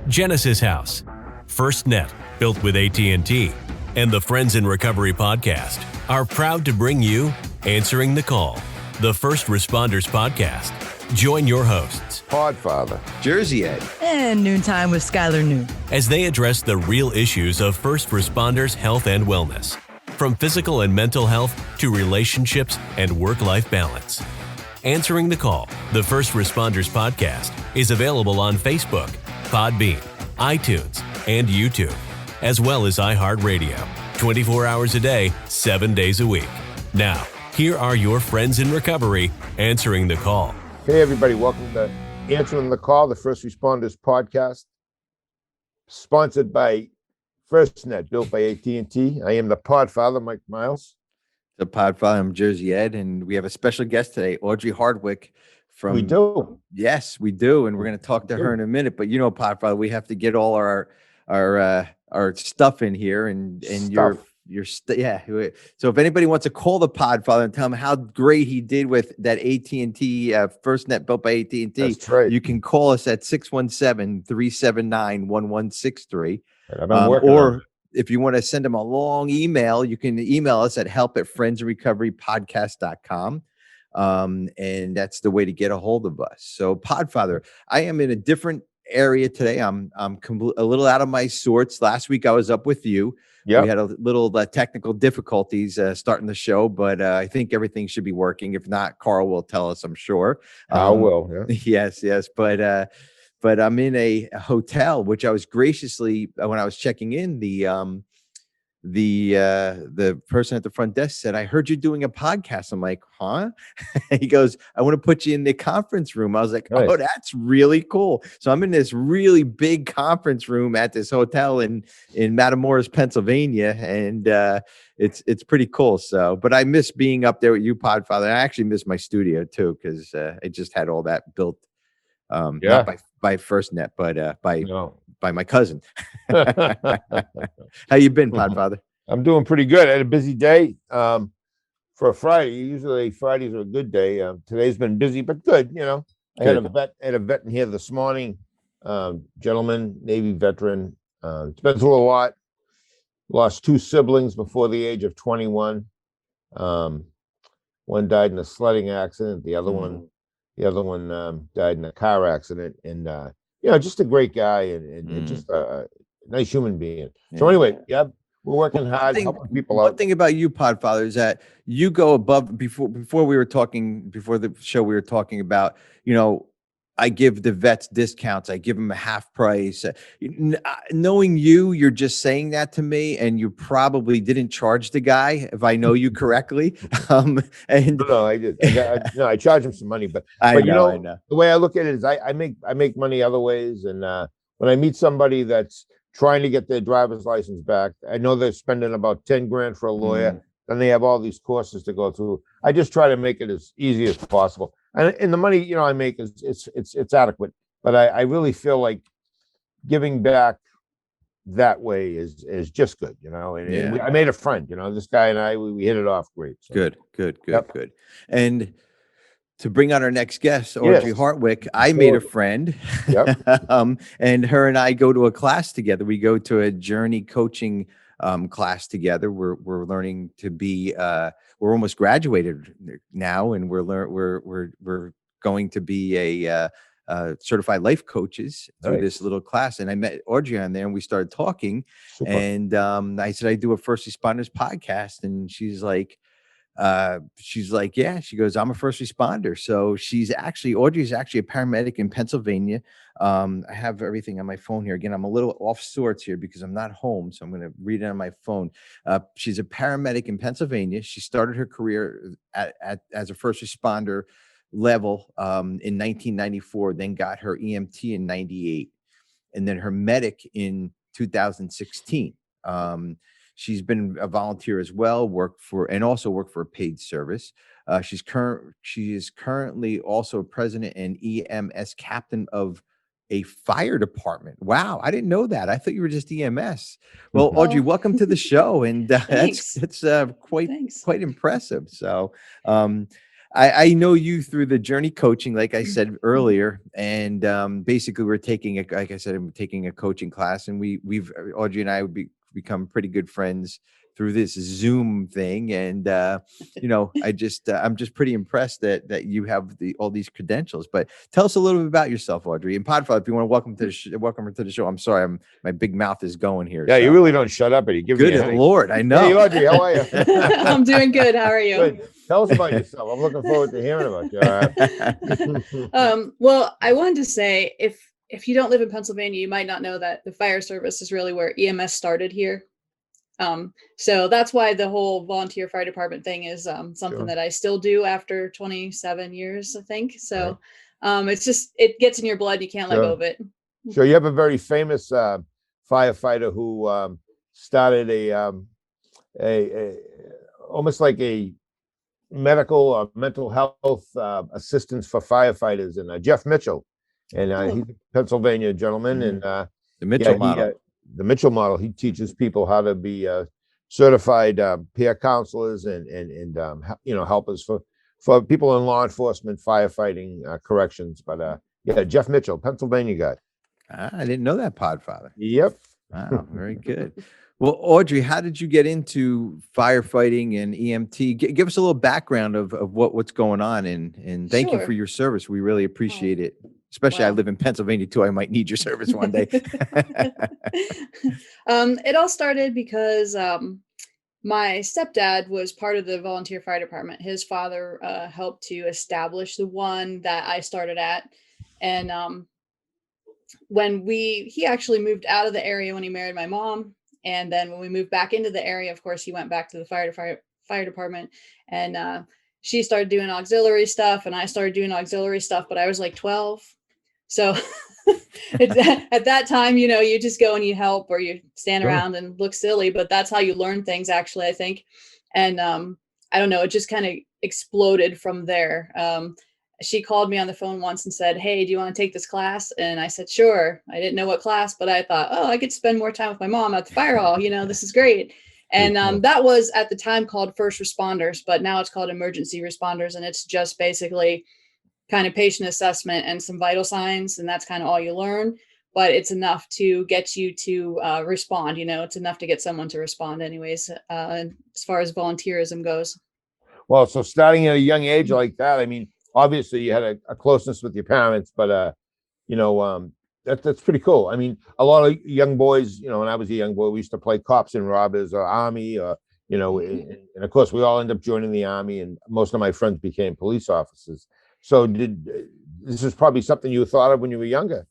Genesis House, FirstNet, built with AT&T, and the Friends in Recovery podcast are proud to bring you Answering the Call, the First Responders podcast. Join your hosts, Podfather, Jersey Ed, and Noontime with Skylar Noon, as they address the real issues of first responders' health and wellness, from physical and mental health to relationships and work-life balance. Answering the Call, the First Responders podcast, is available on Facebook, Podbean, iTunes, and YouTube, as well as iHeartRadio, 24 hours a day, 7 days a week. Now, here are your friends in recovery answering the call. Hey, everybody. Welcome to Answering the Call, the First Responders podcast, sponsored by FirstNet, built by AT&T. I am the Podfather, Mike Miles. the Podfather. I'm Jersey Ed, and we have a special guest today, Audrey Hartwick. We do. Yes, we do, and we're going to talk to her in a minute. But you know, Podfather, we have to get all our stuff in here, and Stuff. yeah. So if anybody wants to call the Podfather and tell him how great he did with that AT&T FirstNet built by AT&T, That's right. you can call us at 617-379-1163. I've been working on it. If you want to send them a long email, you can email us at help@friendsandrecoverypodcast.com. And that's the way to get a hold of us. So Podfather, I am in a different area today. I'm a little out of my sorts. Last week I was up with you. Yep. We had a little technical difficulties starting the show, but I think everything should be working. If not, Carl will tell us, I'm sure. I will. Yeah. Yes. But I'm in a hotel, which I was graciously, when I was checking in, the person at the front desk said, "I heard you're doing a podcast." I'm like, "Huh?" He goes, "I want to put you in the conference room." I was like, Nice. "Oh, that's really cool." So I'm in this really big conference room at this hotel in Matamoros, Pennsylvania, and it's pretty cool. So, but I miss being up there with you, Podfather. I actually miss my studio too, because I just had all that built, not by FirstNet, but by my cousin. How you been, Podfather? I'm doing pretty good. I had a busy day for a Friday. Usually Fridays are a good day. Today's been busy, but good. You know, I had a vet in here this morning. Gentleman, Navy veteran. It's been through a lot. Lost two siblings before the age of 21. One died in a sledding accident. The other one died in a car accident. And just a great guy and just a nice human being. So anyway, we're working hard, helping people out. One thing about you, Podfather, is that you go above. Before we were talking, before the show, we were talking about, I give the vets discounts. I give them a half price. Knowing you're just saying that to me, and you probably didn't charge the guy, if I know you correctly. And no, I did. I charge him some money, but I know. The way I look at it is I make money other ways. And when I meet somebody that's trying to get their driver's license back, I know they're spending about 10 grand for a lawyer. Then they have all these courses to go through. I just try to make it as easy as possible. And the money, I make it's adequate, but I really feel like giving back that way is just good, and I made a friend, this guy and I, we hit it off great. So. Good. And to bring on our next guest, Audrey Hartwick, I made a friend. Yep. And her and I go to a class together. We go to a JRNI coaching class together. We're learning to be. We're almost graduated now, and we're going to be a certified life coaches through this little class. And I met Audrey on there, and we started talking. Super. And I said, I do a First Responders podcast, and she's like, yeah. She goes, I'm a first responder. So Audrey's actually a paramedic in Pennsylvania. I have everything on my phone here. Again, I'm a little off sorts here because I'm not home. So I'm going to read it on my phone. She's a paramedic in Pennsylvania. She started her career as a first responder level in 1994, then got her EMT in 98, and then her medic in 2016. She's been a volunteer as well, worked for a paid service. She is currently also president and EMS captain of a fire department. Wow, I didn't know that. I thought you were just EMS. Well, Audrey, welcome to the show, and that's quite impressive. So, I know you through the journey coaching, like I said earlier, and basically we're taking like I said, I'm taking a coaching class, and we've Audrey and I would become pretty good friends through this Zoom thing, and I'm just pretty impressed that you have all these credentials. But tell us a little bit about yourself, Audrey, and Podfather. If you want to welcome her to the show. I'm sorry, my big mouth is going here. Yeah, so. you really don't shut up, and you give me a Good headache. Lord, I know. Hey, Audrey, how are you? I'm doing good. How are you? Good. Tell us about yourself. I'm looking forward to hearing about you. Well, I wanted to say if you don't live in Pennsylvania, you might not know that the fire service is really where EMS started here. So that's why the whole volunteer fire department thing is something that I still do after 27 years, I think. So it's just, it gets in your blood. You can't let go of it. Sure. You have a very famous firefighter who started a almost like a medical or mental health assistance for firefighters, and Jeff Mitchell, and he's a Pennsylvania gentleman, and the Mitchell model. The Mitchell model. He teaches people how to be certified peer counselors and helpers for people in law enforcement, firefighting, corrections. But Jeff Mitchell, Pennsylvania guy. I didn't know that, Podfather. Yep. Wow, very good. Well, Audrey, how did you get into firefighting and EMT? Give us a little background of what's going on, and thank you for your service. We really appreciate it. Especially, I live in Pennsylvania too. I might need your service one day. It all started because my stepdad was part of the volunteer fire department. His father helped to establish the one that I started at, and when he actually moved out of the area when he married my mom. And then when we moved back into the area, of course, he went back to the fire department, and she started doing auxiliary stuff, and I started doing auxiliary stuff, but I was like 12. So at that time, you just go and you help, or you stand around and look silly, but that's how you learn things, actually, I think. And I don't know, it just kind of exploded from there. She called me on the phone once and said, "Hey, do you want to take this class?" And I said, "Sure." I didn't know what class, but I thought, oh, I could spend more time with my mom at the fire hall. This is great. And that was at the time called first responders, but now it's called emergency responders. And it's just basically kind of patient assessment and some vital signs. And that's kind of all you learn, but it's enough to get you to respond. It's enough to get someone to respond anyways, as far as volunteerism goes. Well, so starting at a young age like that, I mean, obviously you had a closeness with your parents, but that's pretty cool. I mean, a lot of young boys, when I was a young boy, we used to play cops and robbers or army, or and of course we all end up joining the army, and most of my friends became police officers. So this is probably something you thought of when you were younger?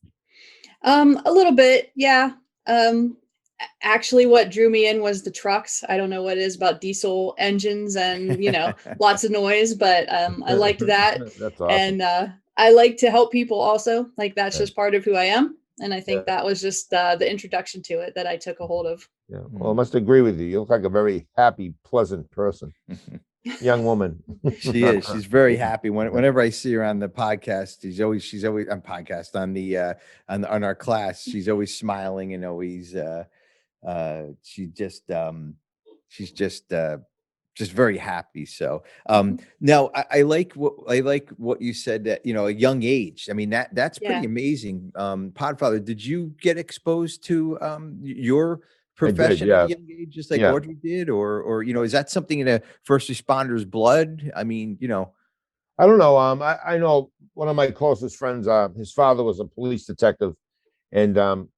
A little bit, yeah. Actually, what drew me in was the trucks. I don't know what it is about diesel engines and, lots of noise, but I liked that. That's awesome. And I like to help people also. Like, that's just part of who I am. And I think that was just the introduction to it that I took a hold of. Yeah. Well, I must agree with you. You look like a very happy, pleasant person. Young woman. She is. She's very happy. Whenever I see her on the podcast, she's always on podcast on our class. She's always smiling and always she's just very happy. So now I like what you said, that a young age. I mean, that's pretty amazing. Podfather, did you get exposed to your profession at a young age, just like Audrey did, or is that something in a first responder's blood? I mean, I don't know. I know one of my closest friends, his father was a police detective, and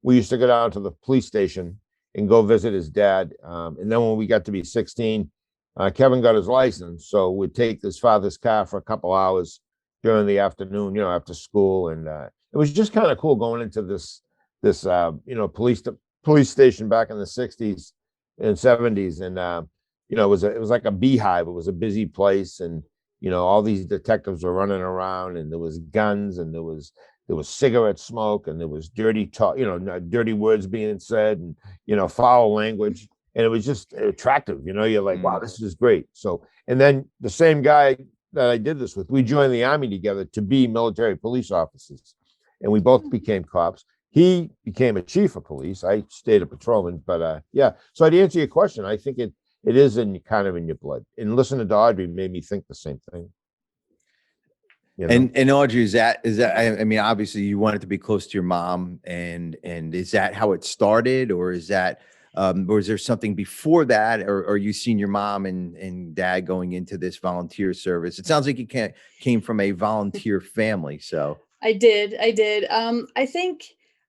we used to go down to the police station and go visit his dad. And then when we got to be 16, Kevin got his license, so we'd take his father's car for a couple hours during the afternoon, after school, and it was just kind of cool going into this police station back in the 60s and 70s, and it was like a beehive. It was a busy place, and all these detectives were running around, and there was guns, and there was cigarette smoke, and there was dirty talk, dirty words being said, and foul language, and it was just attractive. You're like, wow, this is great. So, and then the same guy that I did this with, we joined the Army together to be military police officers, and we both became cops. He became a chief of police. I stayed a patrolman, but So to answer your question, I think it is kind of in your blood. And listening to Audrey made me think the same thing. You know? And Audrey, is that, I mean, obviously you wanted to be close to your mom, and is that how it started, or is that, or is there something before that, or you seen your mom and dad going into this volunteer service? It sounds like you came from a volunteer family. So I did. I think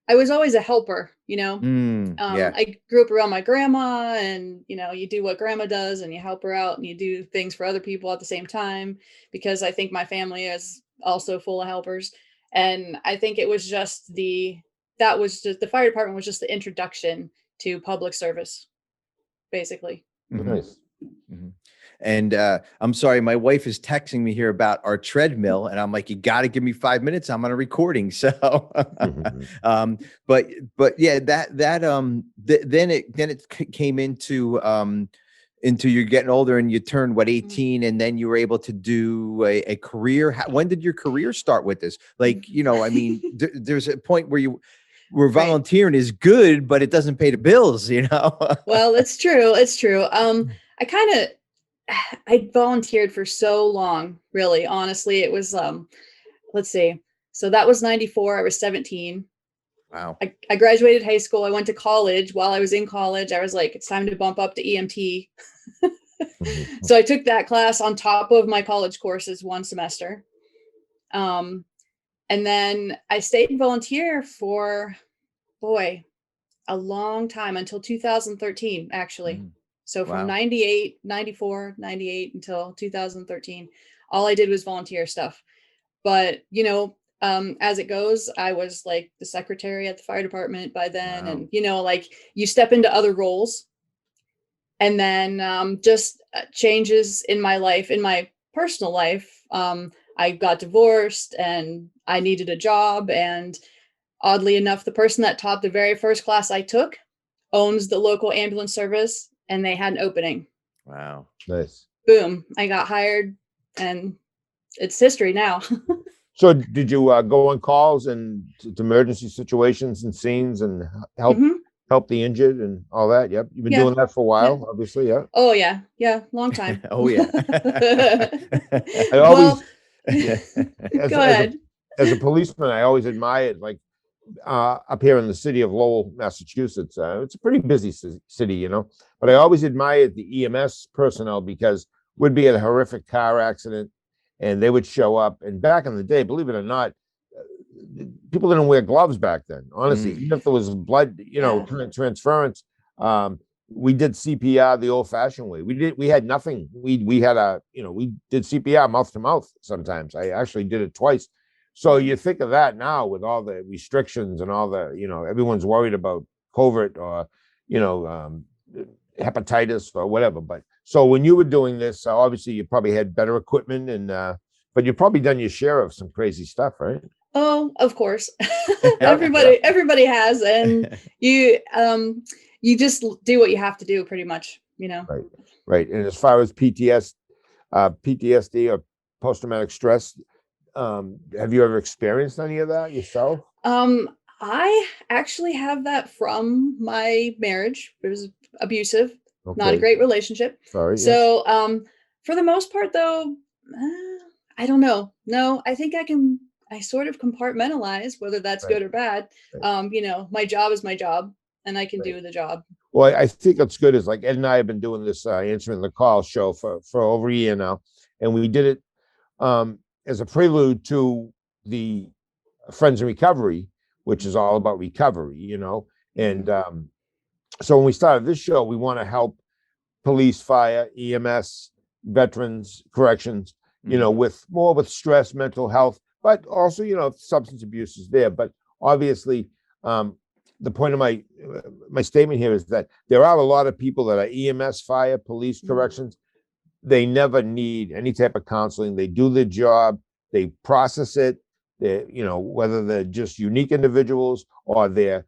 I was always a helper, yeah, I grew up around my grandma, and, you do what grandma does and you help her out and you do things for other people at the same time, because I think my family is also full of helpers. And I think it was just the fire department was just the introduction to public service, basically. Nice. Mhm. And I'm sorry, my wife is texting me here about our treadmill, and I'm like, you got to give me 5 minutes. I'm on a recording. So, but yeah, then it came into you're getting older, and you turned 18, and then you were able to do a career. When did your career start with this? Like, I mean, there's a point where where volunteering is good, but it doesn't pay the bills, Well, it's true. It's true. I volunteered for so long, really. Honestly, it was, let's see. So that was 94. I was 17. Wow. I graduated high school. I went to college. While I was in college, I was like, it's time to bump up to EMT. So I took that class on top of my college courses one semester. And then I stayed volunteer for, a long time, until 2013, actually. So from 94, 98 until 2013, all I did was volunteer stuff. But, as it goes, I was like the secretary at the fire department by then. Wow. And, like you step into other roles, and then just changes in my life, in my personal life. I got divorced and I needed a job. And oddly enough, the person that taught the very first class I took owns the local ambulance service, and they had an opening. Wow. Nice. Boom. I got hired, and it's history now. So did you go on calls and to emergency situations and scenes and help the injured and all that? Yep. You've been doing that for a while, obviously. Yeah. Oh yeah. Yeah. Long time. Oh yeah. I always, go ahead. As a policeman, I always admired, like, up here in the city of Lowell, Massachusetts. It's a pretty busy city, but I always admired the EMS personnel, because we'd be at a horrific car accident and they would show up. And back in the day, believe it or not, people didn't wear gloves back then. Honestly, even if there was blood, transference, we did CPR the old-fashioned way. We had nothing. We did CPR mouth to mouth sometimes. I actually did it twice. So you think of that now with all the restrictions and all the, everyone's worried about COVID or, hepatitis or whatever. But so when you were doing this, obviously you probably had better equipment, and but you've probably done your share of some crazy stuff, right? Oh, of course. Everybody has, and you just do what you have to do, pretty much, Right. And as far as PTSD or post-traumatic stress, have you ever experienced any of that yourself? I actually have that from my marriage. It was abusive, not a great relationship. Sorry. So, for the most part, though, I don't know. No, I think I sort of compartmentalize, whether that's good or bad. My job is my job, and I can do the job. Well, I think what's good is, like, Ed and I have been doing this answering the call show for over a year now, and we did it as a prelude to the Friends in Recovery, which is all about recovery, and so when we started this show, we want to help police, fire, EMS, veterans, corrections, with stress, mental health, but also, substance abuse is there. But obviously, the point of my statement here is that there are a lot of people that are EMS, fire, police, corrections. They never need any type of counseling. They do their job, they process it. They, whether they're just unique individuals or they're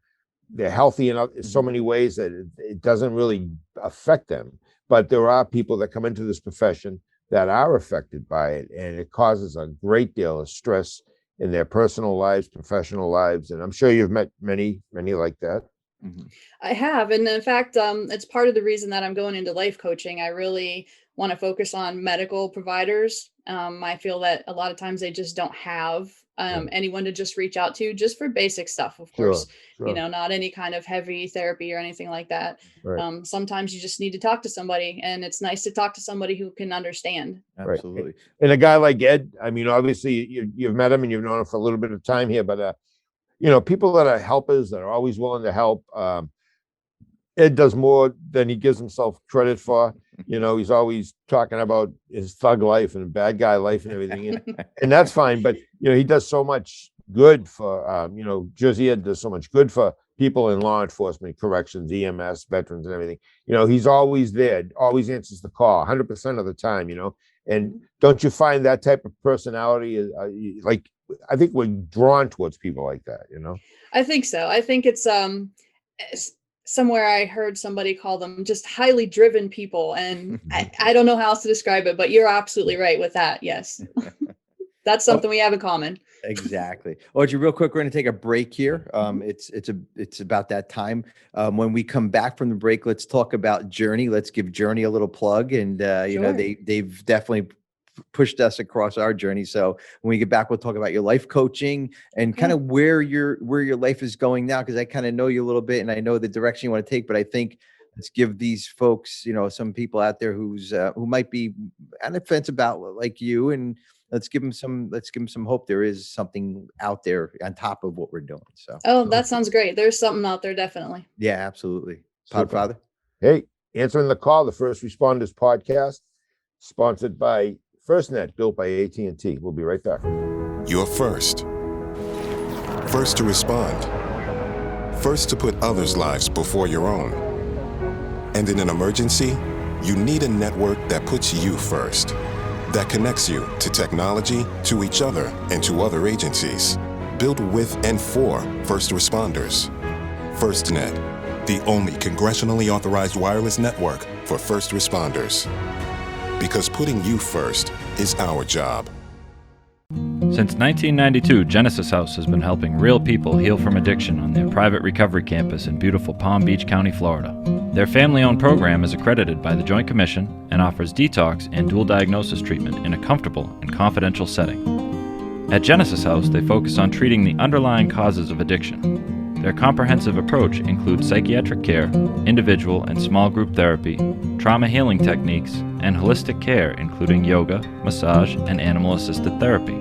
healthy in so many ways that it doesn't really affect them. But there are people that come into this profession that are affected by it, and it causes a great deal of stress in their personal lives, professional lives. And I'm sure you've met many like that. Mhm. I have. And in fact, it's part of the reason that I'm going into life coaching. I really want to focus on medical providers. I feel that a lot of times they just don't have Right. anyone to just reach out to just for basic stuff, of Sure, course, sure. not any kind of heavy therapy or anything like that. Right. Sometimes you just need to talk to somebody, and it's nice to talk to somebody who can understand. Right. Absolutely. And a guy like Ed, I mean, obviously you've met him and you've known him for a little bit of time here, but people that are helpers that are always willing to help. Ed does more than he gives himself credit for. He's always talking about his thug life and bad guy life and everything, and that's fine. But he does so much good for Jersey Ed does so much good for people in law enforcement, corrections, EMS, veterans, and everything. He's always there, always answers the call, 100% of the time. And don't you find that type of personality is like? I think we're drawn towards people like that. I think so. I think it's somewhere I heard somebody call them just highly driven people. And I don't know how else to describe it, but you're absolutely right with that. Yes. That's something we have in common. Exactly. Audrey, real quick, we're going to take a break here. It's about that time. When we come back from the break, let's talk about JRNI. Let's give JRNI a little plug. And Sure. they've definitely pushed us across our journey. So when we get back, we'll talk about your life coaching and kind of where your life is going now, because I kind of know you a little bit and I know the direction you want to take. But I think let's give these folks, some people out there who might be on the fence about like you, and let's give them some hope. There is something out there on top of what we're doing. So that sounds great. There's something out there, definitely. yeah, absolutely. Super. Podfather. Hey, answering the call, the First Responders podcast, sponsored by FirstNet, built by AT&T. We'll be right back. You're first. First to respond. First to put others' lives before your own. And in an emergency, you need a network that puts you first. That connects you to technology, to each other, and to other agencies. Built with and for first responders. FirstNet, the only congressionally authorized wireless network for first responders. Because putting you first is our job. Since 1992, Genesis House has been helping real people heal from addiction on their private recovery campus in beautiful Palm Beach County, Florida. Their family-owned program is accredited by the Joint Commission and offers detox and dual diagnosis treatment in a comfortable and confidential setting. At Genesis House, they focus on treating the underlying causes of addiction. Their comprehensive approach includes psychiatric care, individual and small group therapy, trauma healing techniques, and holistic care including yoga, massage, and animal-assisted therapy.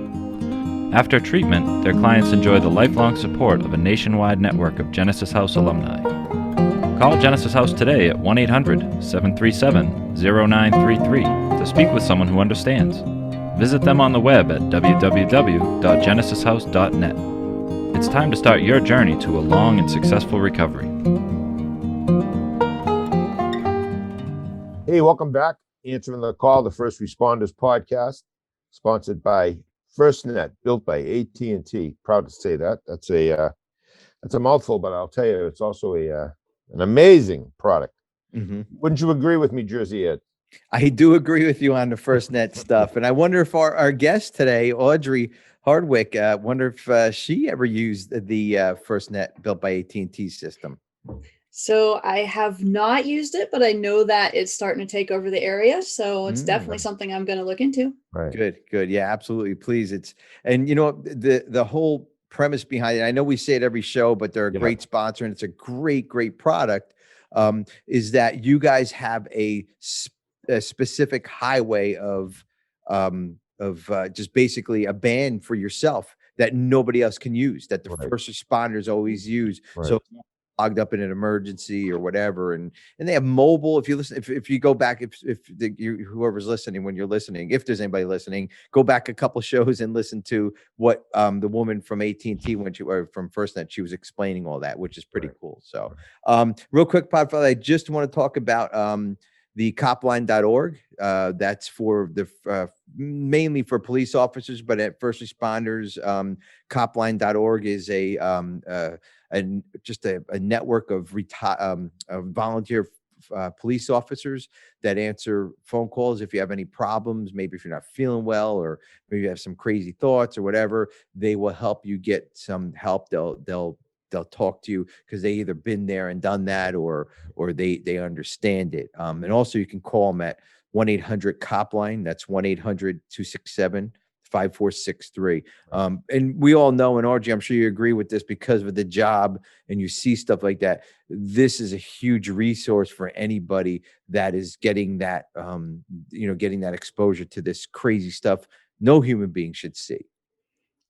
After treatment, their clients enjoy the lifelong support of a nationwide network of Genesis House alumni. Call Genesis House today at 1-800-737-0933 to speak with someone who understands. Visit them on the web at www.genesishouse.net. It's time to start your journey to a long and successful recovery. Hey, welcome back. Answering the call, the First Responders podcast, sponsored by FirstNet, built by AT&T. Proud to say that. That's a mouthful, but I'll tell you, it's also an amazing product. Mm-hmm. Wouldn't you agree with me, Jersey Ed? I do agree with you on the FirstNet stuff. And I wonder if our guest today, Audrey Hartwick, wonder if she ever used the FirstNet built by AT&T system. So I have not used it, but I know that it's starting to take over the area. So it's definitely something I'm going to look into. Right. Good. Yeah, absolutely. Please. The whole premise behind it, I know we say it every show, but they're a great sponsor and it's a great product, is that you guys have a specific highway of just basically a band for yourself that nobody else can use, that the first responders always use. Right. So logged up in an emergency or whatever, and they have mobile. If you listen, if you go back, whoever's listening, when you're listening, if there's anybody listening, go back a couple shows and listen to what the woman from AT&T from FirstNet, she was explaining all that, which is pretty cool. So real quick, Podfather, I just want to talk about the copline.org. That's for the mainly for police officers, but at first responders, copline.org is just a network of volunteer police officers that answer phone calls. If you have any problems, maybe if you're not feeling well, or maybe you have some crazy thoughts or whatever, they will help you get some help. They'll they'll talk to you because they either been there and done that, or they understand it. And also you can call them at 1-800-COP line. That's 1-800-267-5463. And we all know, and Audrey, I'm sure you agree with this, because of the job and you see stuff like that, this is a huge resource for anybody that is getting that, getting that exposure to this crazy stuff no human being should see.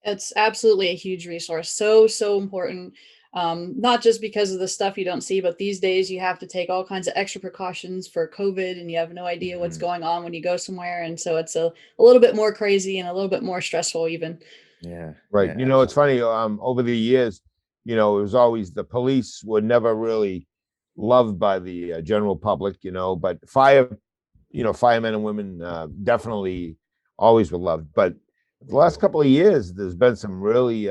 It's absolutely a huge resource. So important. Not just because of the stuff you don't see, but these days you have to take all kinds of extra precautions for COVID, and you have no idea what's going on when you go somewhere. And so it's a little bit more crazy and a little bit more stressful even. Yeah. Right. Yeah, It's funny, over the years, it was always the police were never really loved by the general public, but firemen and women definitely always were loved. But the last couple of years, there's been some really,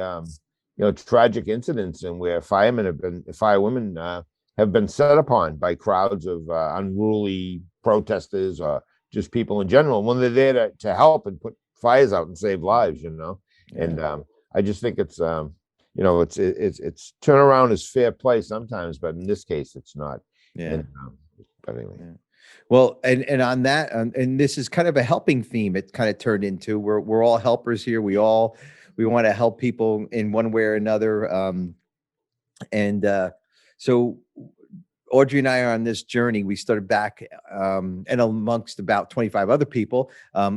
tragic incidents, and where firewomen have been set upon by crowds of unruly protesters or just people in general, when they're there to help and put fires out and save lives, Yeah. And I just think it's turnaround is fair play sometimes, but in this case, it's not. Yeah. But anyway. Yeah. Well, and on that, and this is kind of a helping theme. It kind of turned into, we're all helpers here. We want to help people in one way or another. So Audrey and I are on this journey. We started back, and amongst about 25 other people,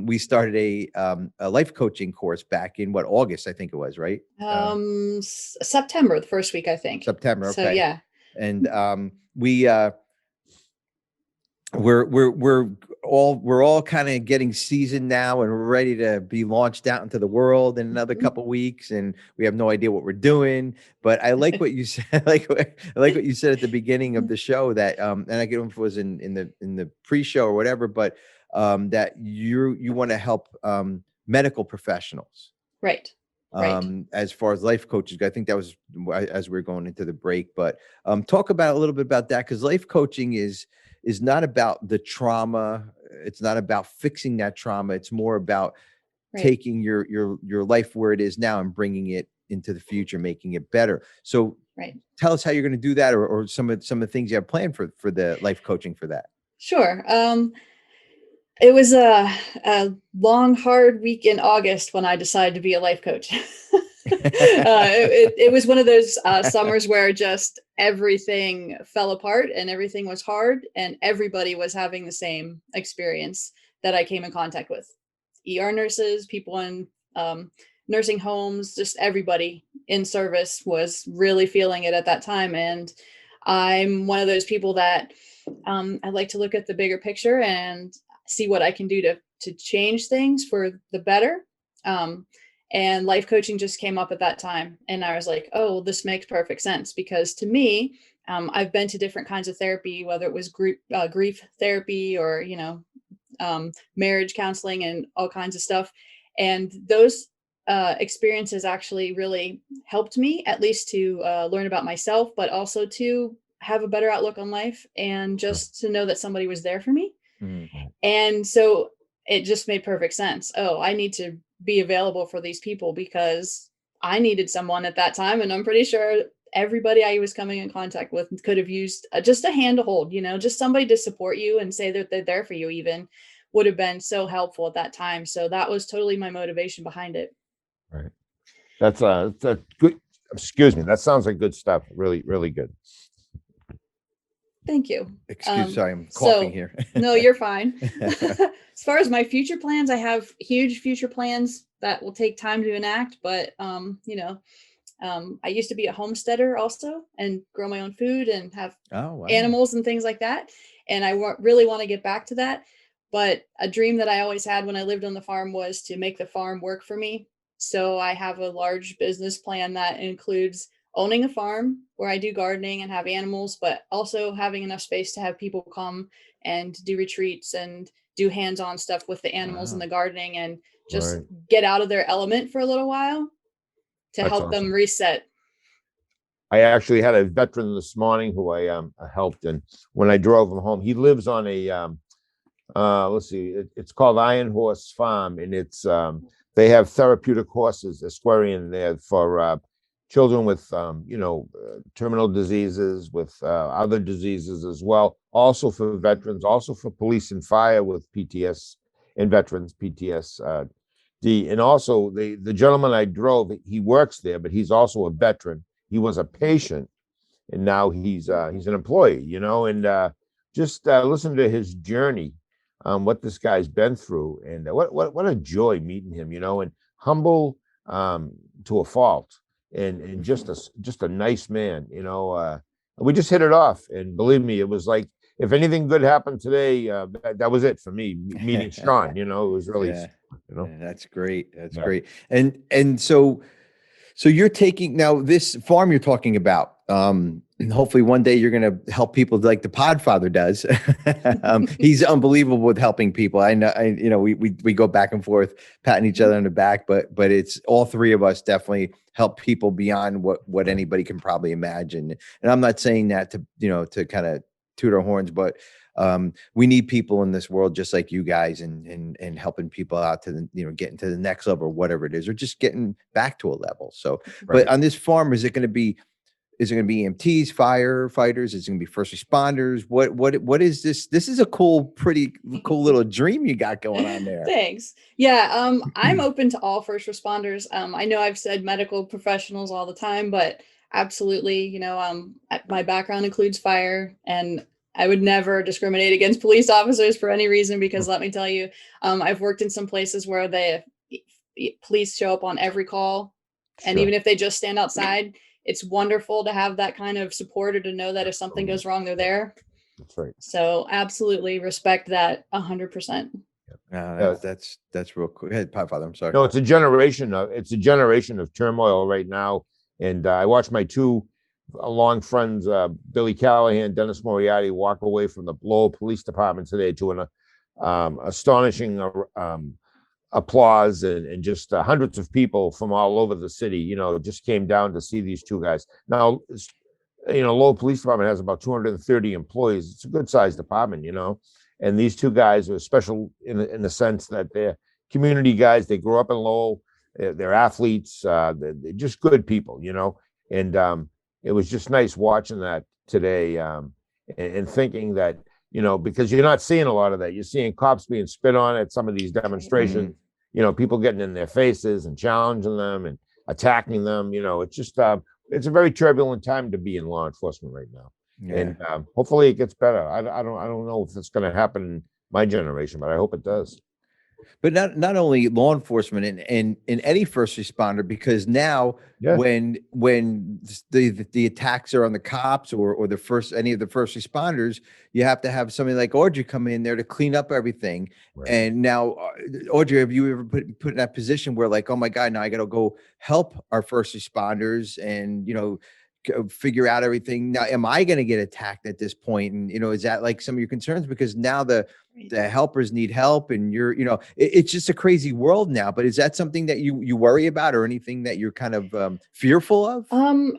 we started a life coaching course back in August, I think it was, right? September, the first week, I think. September. Okay. So yeah. And we're all kind of getting seasoned now, and we're ready to be launched out into the world in another couple of weeks, and we have no idea what we're doing. But I like what you said. I like what you said at the beginning of the show, that and I get if it was in the pre-show or whatever, but that you want to help medical professionals, right. As far as life coaches go. I think that was as we were going into the break, but talk about a little bit about that, because life coaching is not about the trauma. It's not about fixing that trauma. It's more about taking your life where it is now and bringing it into the future, making it better. So tell us how you're going to do that, or some of the things you have planned for the life coaching for that. Sure. It was a long, hard week in August when I decided to be a life coach. It was one of those summers where just everything fell apart and everything was hard, and everybody was having the same experience that I came in contact with. ER nurses, people in nursing homes, just everybody in service was really feeling it at that time. And I'm one of those people that I like to look at the bigger picture and see what I can do to change things for the better. And life coaching just came up at that time. And I was like, oh, this makes perfect sense, because to me, I've been to different kinds of therapy, whether it was grief therapy or, marriage counseling and all kinds of stuff. And those experiences actually really helped me, at least to learn about myself, but also to have a better outlook on life, and just to know that somebody was there for me. Mm-hmm. And so it just made perfect sense. Oh, I need to be available for these people, because I needed someone at that time. And I'm pretty sure everybody I was coming in contact with could have used just a hand to hold, just somebody to support you and say that they're there for you, even would have been so helpful at that time. So that was totally my motivation behind it. Right. That's good. Excuse me. That sounds like good stuff. Really, really good. Thank you. Sorry, I'm coughing here. No, you're fine. As far as my future plans, I have huge future plans that will take time to enact. But, I used to be a homesteader also, and grow my own food and have animals and things like that. And I really want to get back to that. But a dream that I always had when I lived on the farm was to make the farm work for me. So I have a large business plan that includes owning a farm where I do gardening and have animals, but also having enough space to have people come and do retreats and do hands-on stuff with the animals and the gardening, and just get out of their element for a little while to help them reset. I actually had a veteran this morning who I helped, and when I drove him home, he lives on a it's called Iron Horse Farm, and it's they have therapeutic horses, Esquarian there, for children with, terminal diseases, with other diseases as well. Also for veterans, also for police and fire with PTS and veterans, PTSD. And also the gentleman I drove, he works there, but he's also a veteran. He was a patient, and now he's an employee, and just listen to his journey, what this guy's been through, and what a joy meeting him, and humble to a fault, and just a nice man, we just hit it off, and believe me, it was like, if anything good happened today, that was it for me, meeting Sean. It was really, Yeah. Yeah, that's great. That's Yeah. great. And so you're taking now this farm you're talking about. And hopefully one day you're going to help people like the Podfather does. He's unbelievable with helping people. I know, we go back and forth, patting each other on the back, but it's all three of us definitely help people beyond what anybody can probably imagine. And I'm not saying that to kind of toot our horns, but we need people in this world just like you guys, and helping people out to getting to the next level or whatever it is, or just getting back to a level. So, Right. but on this farm, is it going to be EMTs, firefighters? Is it going to be first responders? What is this? This is a pretty cool little dream you got going on there. Thanks. Yeah. I'm open to all first responders. I know I've said medical professionals all the time, but absolutely, my background includes fire, and I would never discriminate against police officers for any reason, because let me tell you, I've worked in some places where police show up on every call. And Sure. even if they just stand outside, it's wonderful to have that kind of support, or to know that if something goes wrong, they're there. That's right. So absolutely respect that 100%. That's real cool. Go ahead, Podfather. I'm sorry. No, it's a generation of turmoil right now. And I watched my two long friends, Billy Callahan, Dennis Moriarty, walk away from the Lowell Police Department today to an astonishing applause, and just hundreds of people from all over the city, just came down to see these two guys. Now, Lowell Police Department has about 230 employees. It's a good sized department, and these two guys are special in the sense that they're community guys. They grew up in Lowell. They're athletes. They're just good people, and it was just nice watching that today, and thinking that, because you're not seeing a lot of that. You're seeing cops being spit on at some of these demonstrations, people getting in their faces and challenging them and attacking them. It's just, it's a very turbulent time to be in law enforcement right now. Yeah. And hopefully it gets better. I don't know if it's going to happen in my generation, but I hope it does. But not only law enforcement and any first responder, because now when the attacks are on the cops or any of the first responders, you have to have somebody like Audrey come in there to clean up everything. Right. And now, Audrey, have you ever put in that position where, like, oh my God, now I got to go help our first responders and figure out everything? Now, am I going to get attacked at this point? And is that like some of your concerns? Because now the helpers need help, and it's just a crazy world now. But is that something that you worry about, or anything that you're kind of fearful of?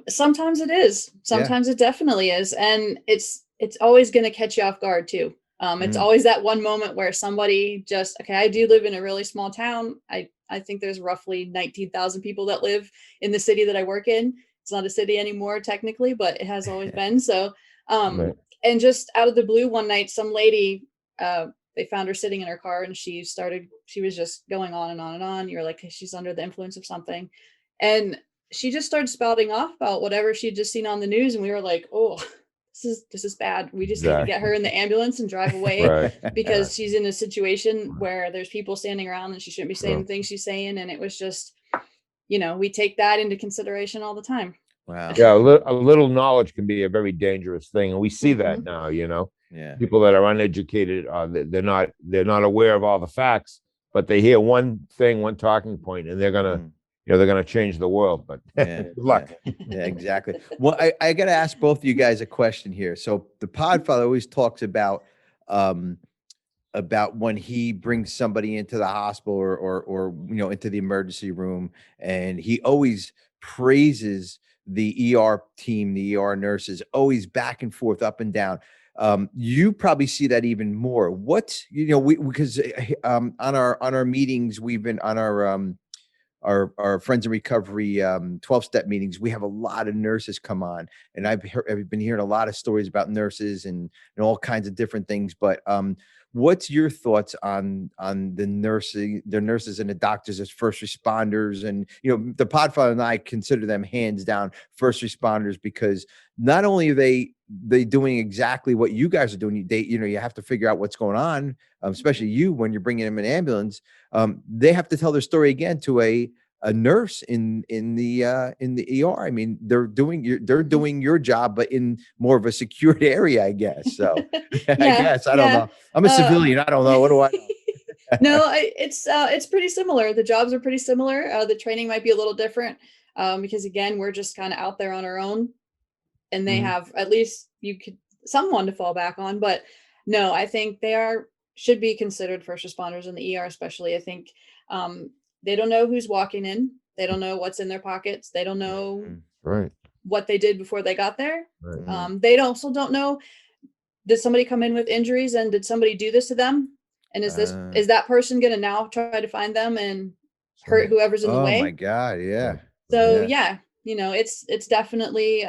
Sometimes it is. Sometimes it definitely is, and it's always going to catch you off guard too. It's always that one moment where somebody I do live in a really small town. I think there's roughly 19,000 people that live in the city that I work in. It's not a city anymore technically, but it has always been. So, Right. And just out of the blue one night, some lady, they found her sitting in her car, and she was just going on and on and on. You're like, she's under the influence of something. And she just started spouting off about whatever she'd just seen on the news. And we were like, oh, this is bad. We just need to get her in the ambulance and drive away. Right. Because she's in a situation where there's people standing around and she shouldn't be saying the things she's saying. And it was just, we take that into consideration all the time. Wow. Yeah, a little knowledge can be a very dangerous thing, and we see that now. Yeah. People that are uneducated, they're not aware of all the facts, but they hear one thing, one talking point, and they're gonna change the world. But good luck. Yeah, exactly. Well, I got to ask both of you guys a question here. So the Podfather always talks about when he brings somebody into the hospital or into the emergency room, and he always praises the ER team, the ER nurses, always back and forth, up and down. You probably see that even more. What, because on our meetings, we've been on our our Friends in Recovery 12-step meetings, we have a lot of nurses come on, and I've been hearing a lot of stories about nurses and all kinds of different things. But what's your thoughts on the nurses and the doctors as first responders? And the Podfather and I consider them hands down first responders, because not only are they doing exactly what you guys are doing, you have to figure out what's going on, especially you when you're bringing them an ambulance. They have to tell their story again to a nurse in the ER. I mean, they're doing your job, but in more of a secured area, I guess. So I guess I don't know. I'm a civilian. I don't know. What do I know? No, it's pretty similar. The jobs are pretty similar. The training might be a little different because again, we're just kind of out there on our own, and they have at least someone to fall back on. But no, I think should be considered first responders in the ER, especially. I think they don't know who's walking in. They don't know what's in their pockets. They don't know what they did before they got there. Right. They also don't know, did somebody come in with injuries and did somebody do this to them? And is that person going to now try to find them and hurt whoever's in the way? Oh my God. Yeah. So it's definitely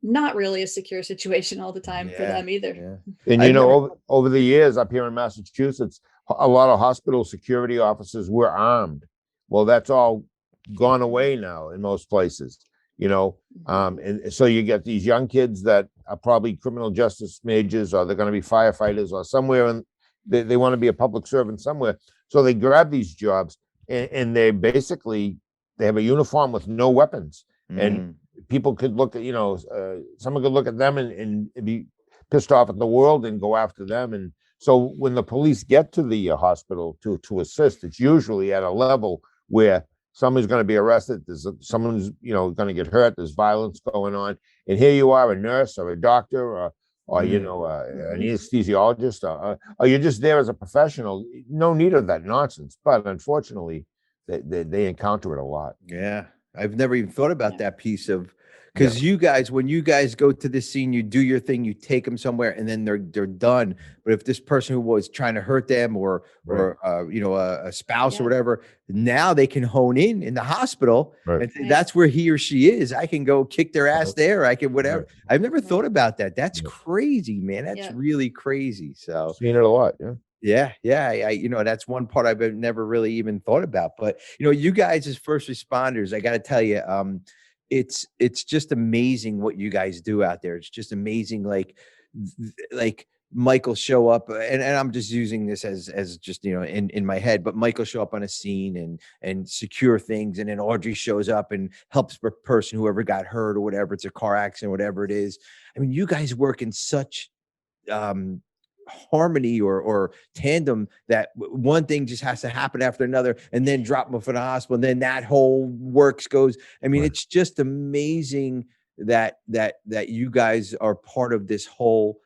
not really a secure situation all the time for them either. Yeah. And over the years up here in Massachusetts, a lot of hospital security officers were armed. Well, that's all gone away now in most places, and so you get these young kids that are probably criminal justice majors, or they're going to be firefighters, or somewhere, and they want to be a public servant somewhere. So they grab these jobs, and they have a uniform with no weapons, and people could look at, someone could look at them and be pissed off at the world and go after them. And so when the police get to the hospital to assist, it's usually at a level where someone's going to be arrested. Someone's going to get hurt. There's violence going on, and here you are, a nurse or a doctor or an anesthesiologist, or you're just there as a professional. No need of that nonsense. But unfortunately, they encounter it a lot. Yeah, I've never even thought about that piece of. Because you guys, when you guys go to the scene, you do your thing, you take them somewhere, and then they're done. But if this person who was trying to hurt them or a spouse or whatever, now they can hone in the hospital, and that's where he or she is. I can go kick their ass there. I can whatever. I've never thought about that. That's crazy, man. That's really crazy. So seen it a lot. Yeah. That's one part I've never really even thought about. But you guys as first responders, I got to tell you, it's just amazing what you guys do out there. It's just amazing. Like Michael show up, and I'm just using this as just, in my head, but Michael show up on a scene and secure things. And then Audrey shows up and helps the person, whoever got hurt or whatever, it's a car accident, whatever it is. I mean, you guys work in such, harmony or tandem that one thing just has to happen after another, and then drop them off in the hospital, and then that whole works goes. I mean, it's just amazing that you guys are part of this whole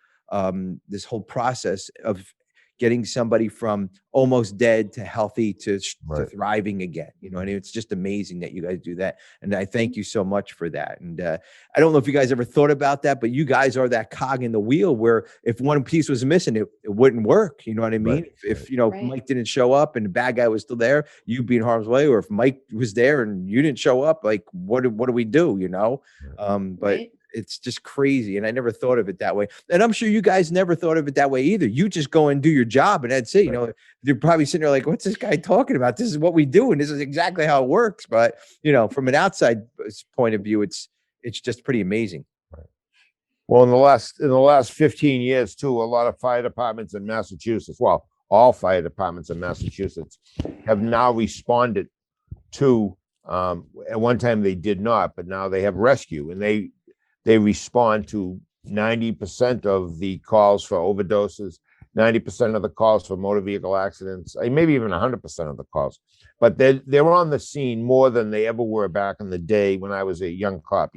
process of getting somebody from almost dead to healthy to thriving again. And it's just amazing that you guys do that. And I thank you so much for that. And I don't know if you guys ever thought about that, but you guys are that cog in the wheel where if one piece was missing, it wouldn't work. You know what I mean? If Mike didn't show up and the bad guy was still there, you'd be in harm's way. Or if Mike was there and you didn't show up, like, what do we do? But it's just crazy. And I never thought of it that way. And I'm sure you guys never thought of it that way either. You just go and do your job, and that's it. You're probably sitting there like, what's this guy talking about? This is what we do. And this is exactly how it works. But, from an outside point of view, it's just pretty amazing. Well, in the last 15 years too, a lot of fire departments in Massachusetts, well, all fire departments in Massachusetts have now responded to, at one time they did not, but now they have rescue, and they respond to 90% of the calls for overdoses, 90% of the calls for motor vehicle accidents, maybe even 100% of the calls. But they're on the scene more than they ever were back in the day when I was a young cop.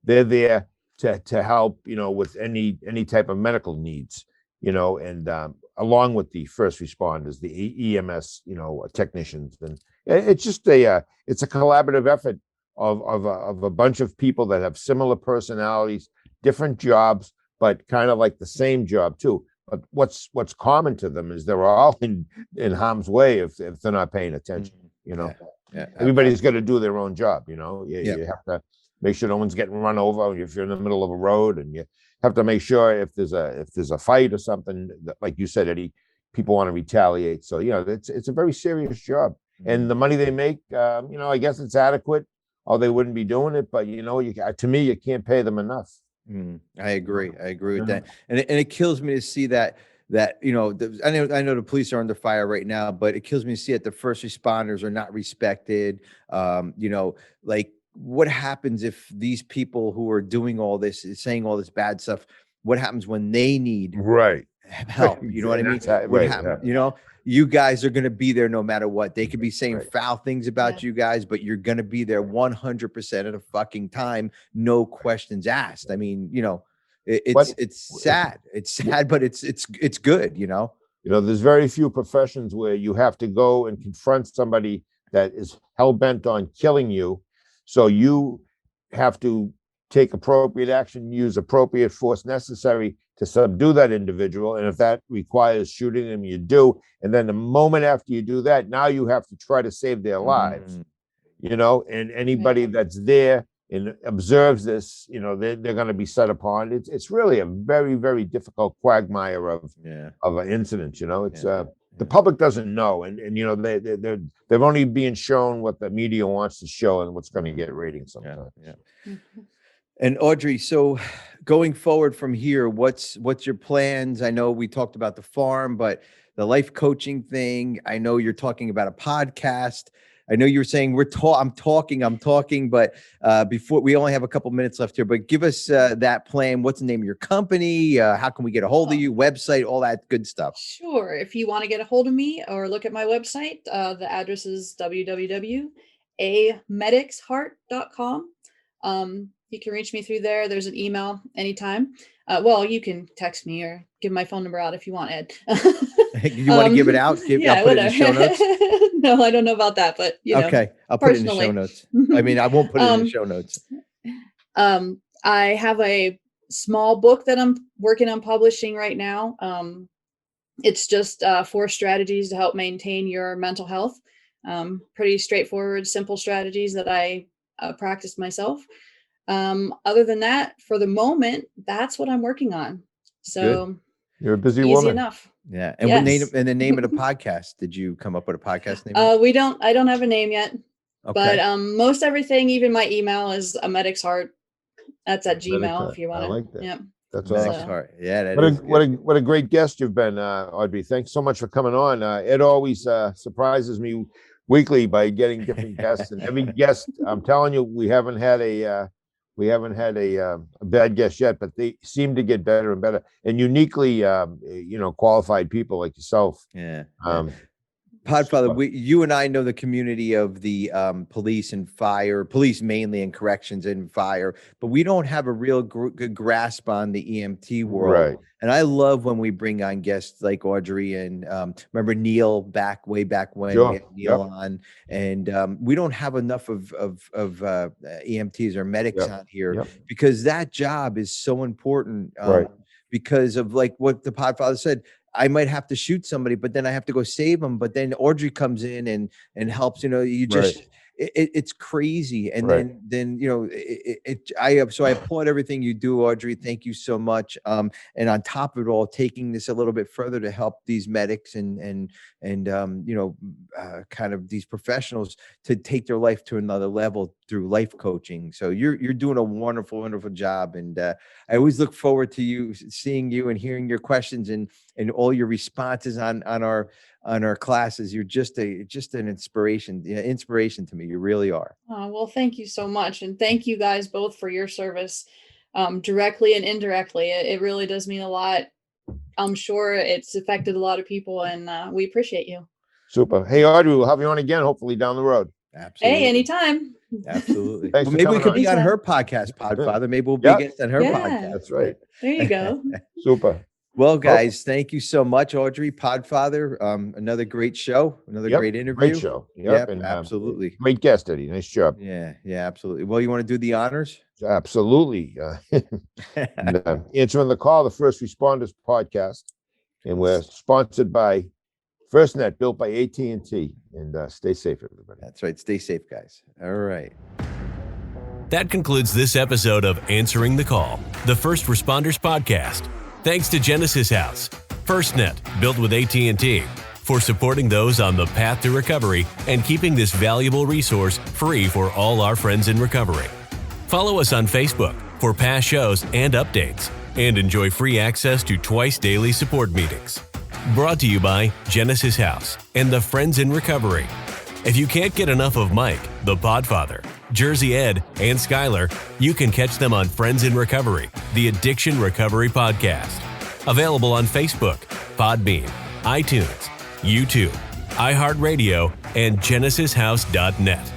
They're there to help, with any type of medical needs, and along with the first responders, the EMS, technicians, and it's just it's a collaborative effort of a bunch of people that have similar personalities, different jobs, but kind of like the same job too. But what's common to them is they're all in harm's way if they're not paying attention. you know. Yeah. Everybody's got to do their own job, you know. You have to make sure no one's getting run over if you're in the middle of a road, and you have to make sure if there's a fight or something, like you said, Eddie, people want to retaliate. So it's a very serious job, and the money they make, I guess it's adequate, or they wouldn't be doing it. But to me, you can't pay them enough. I agree with that, and it kills me to see that I know the police are under fire right now, but it kills me to see that the first responders are not respected. Like what happens if these people who are doing all this, saying all this bad stuff, what happens when they need help? You know what I mean? What happens? You guys are going to be there no matter what. They could be saying foul things about you guys, but you're going to be there 100% of the fucking time, no questions asked. I mean, it's sad. It's sad, but it's good, there's very few professions where you have to go and confront somebody that is hell-bent on killing you. So you have to take appropriate action, use appropriate force necessary to subdue that individual. And if that requires shooting them, you do. And then the moment after you do that, now you have to try to save their lives, and anybody that's there and observes this, they're going to be set upon. It's really a very, very difficult quagmire of an incident. The public doesn't know, and they're only being shown what the media wants to show and what's going to get ratings sometimes. And Audrey, so going forward from here, what's your plans? I know we talked about the farm, but the life coaching thing, I know you're talking about a podcast. I know you were saying I'm talking, but before, we only have a couple minutes left here, but give us that plan. What's the name of your company? How can we get a hold of you? Website, all that good stuff. Sure. If you want to get a hold of me or look at my website, the address is www.amedicsheart.com. You can reach me through there. There's an email anytime. You can text me or give my phone number out if you want, Ed. You want to give it out? I'll put it in the show notes. No, I don't know about that, but okay, I'll put it in the show notes. I mean, I won't put it in the show notes. I have a small book that I'm working on publishing right now. It's just 4 strategies to help maintain your mental health. Pretty straightforward, simple strategies that I practice myself. Other than that, for the moment, that's what I'm working on. So good. You're a busy easy woman. Enough. Yeah. And the name of the podcast, did you come up with a podcast name? I don't have a name yet, but most everything, even my email is a Medic's Heart. That's at Gmail if you want to. I like that. Yeah. That's awesome. awesome. Yeah. What a great guest you've been, Audrey. Thanks so much for coming on. Ed always surprises me weekly by getting different guests, and every guest, I'm telling you, we haven't had a bad guest yet, but they seem to get better and better, and uniquely qualified people like yourself. Podfather, you and I know the community of the police and fire, police mainly, and corrections and fire, but we don't have a real good grasp on the EMT world. Right. And I love when we bring on guests like Audrey and remember Neil way back when we had Neil on, and we don't have enough of EMTs or medics on here because that job is so important. Because of like what the Podfather said. I might have to shoot somebody, but then I have to go save them. But then Audrey comes in and helps. You just it's crazy. And then I applaud everything you do, Audrey. Thank you so much. And on top of it all, taking this a little bit further to help these medics and kind of these professionals to take their life to another level through life coaching. So you're doing a wonderful, wonderful job. And I always look forward to seeing you and hearing your questions and all your responses on our classes. You're just an inspiration to me. You really are. Oh, well, thank you so much. And thank you guys both for your service, directly and indirectly. It really does mean a lot. I'm sure it's affected a lot of people, and we appreciate you. Super. Hey, Audrey, we'll have you on again, hopefully down the road. Absolutely. Hey, anytime. Absolutely. Well, maybe we could be on her podcast, Podfather. Maybe we'll be guests on her podcast. That's right. There you go. Super. Well, guys, thank you so much, Audrey, Podfather. Another great show, another great interview. Great show. Yep, and, absolutely. Great guest, Eddie. Nice job. Yeah, absolutely. Well, you want to do the honors? Absolutely. Answering the call, the First Responders Podcast, and we're sponsored by FirstNet, built by AT&T. And stay safe, everybody. That's right. Stay safe, guys. All right. That concludes this episode of Answering the Call, the First Responders Podcast. Thanks to Genesis House, FirstNet, built with AT&T, for supporting those on the path to recovery and keeping this valuable resource free for all our friends in recovery. Follow us on Facebook for past shows and updates, and enjoy free access to twice daily support meetings. Brought to you by Genesis House and the Friends in Recovery. If you can't get enough of Mike, the Podfather, Jersey Ed, and Skylar, you can catch them on Friends in Recovery, the Addiction Recovery Podcast. Available on Facebook, Podbean, iTunes, YouTube, iHeartRadio, and GenesisHouse.net.